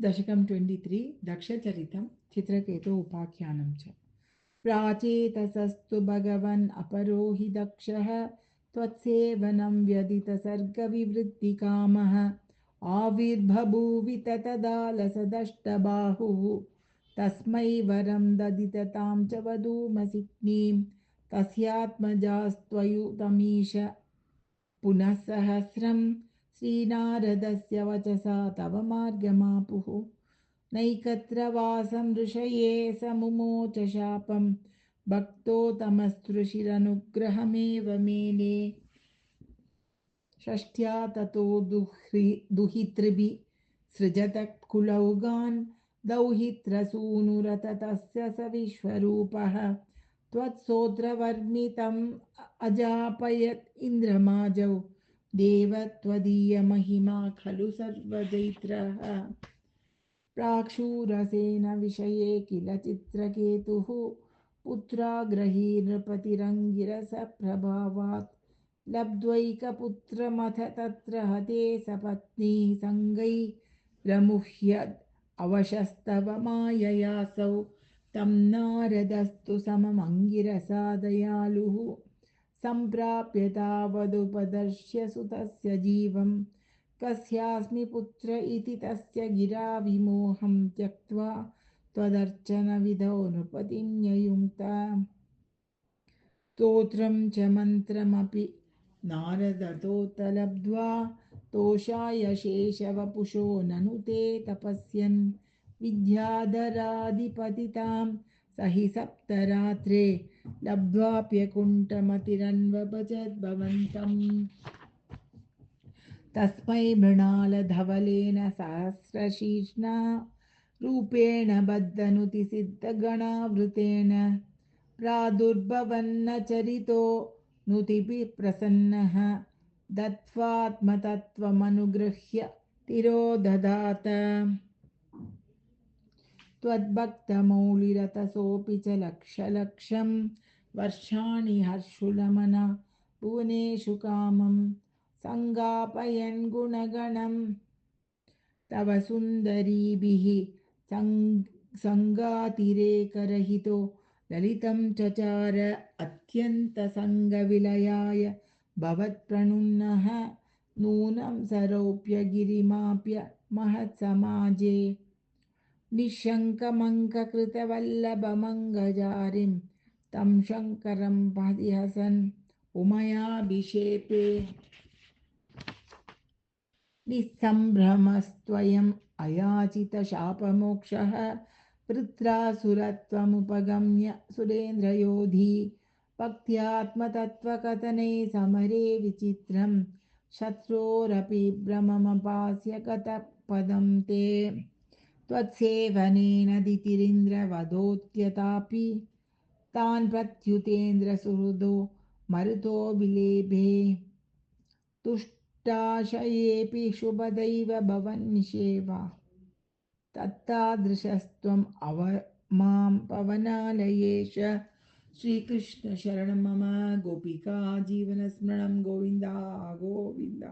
दशकं 23 दक्षचरितं चित्रकेतु उपाख्यानं च। प्राचेतसस्तु भगवन् अपरो हि दक्षः त्वत्सेवनं व्यदितसर्गविवृत्तिकामः आविर्बभूवि तदा लसदष्टबाहुः तस्मै वरं ददिततां च वधूमसिक्नीं तस्यात्मजास्त्वयुतमीश पुनः सहस्रं श्रीनारदस्य वचसा तव मार्गमापुः नैकत्र वासं ऋषये समुमोच शापं भक्तोतमस्तृशिरनुग्रहमेव मेने षष्ट्या ततो दुहितृभिः सृजत कुलौगान् दौहित्रसूनुरततस्य स विश्वरूपः त्वत्सोत्रवर्मितम् अजापयत् इन्द्रमाजौ देव त्वदीयमहिमा खलु सर्वजैत्रः प्राक्षूरसेन विषये किल चित्रकेतुः पुत्राग्रही नृपतिरङ्गिरसप्रभावात् लब्ध्वैकपुत्रमथ तत्र हते सपत्नीः सङ्गैरमुह्य अवशस्तव माययासौ तं नारदस्तु सममङ्गिरसा सम्प्राप्य तावदुपदर्श्य सुतस्य जीवं कस्यास्मि पुत्र इति तस्य गिरा विमोहं त्यक्त्वा त्वदर्चनविधौ नृपतिं न्ययुङ्क्ता स्तोत्रं च मन्त्रमपि नारदतोत्तलब्ध्वा तोषाय शेषवपुषो ननु ते तपस्यन् विद्याधराधिपतितां स हि सप्तरात्रे लब्ध्वाप्यकुण्ठमतिरन्वभजद्भवन्तम् तस्मै मृणालधवलेन सहस्रशीर्ष्णा रूपेण बद्धनुतिसिद्धगणावृतेन प्रादुर्भवन्नचरितो नुतिभिः प्रसन्नः दत्त्वात्मतत्त्वमनुगृह्य तिरोदधात त्वद्भक्तमौलिरतसोऽपि च लक्षलक्षं वर्षाणि हर्षुलमना भुवनेषु कामं सङ्गापयन् गुणगणं तव सुन्दरीभिः सङ्गातिरेकरहितो ललितं चचार अत्यन्तसङ्गविलयाय भवत्प्रणुन्नः नूनं सरोप्य गिरिमाप्य महत्समाजे निःशङ्कमङ्ककृतवल्लभमङ्गजारिं तं शङ्करं परिहसन् उमयाभिषेपे निःसम्भ्रमस्त्वयम् अयाचितशापमोक्षः वृत्रासुरत्वमुपगम्य सुरेन्द्रयोधी भक्त्यात्मतत्त्वकथने समरे विचित्रं शत्रोरपि भ्रममपास्य गतपदं ते त्वत्सेवनेन दितिरिन्द्रवधोत्यतापि तान् प्रत्युतेन्द्रसुहृदो मरुतो विलेभे तुष्टाशयेऽपि शुभदैव भवन्निषेवा तत्तादृशस्त्वम् अव मां पवनालयेश श्रीकृष्ण शरणं मम गोपिका जीवनस्मरणं गोविन्द गोविन्द।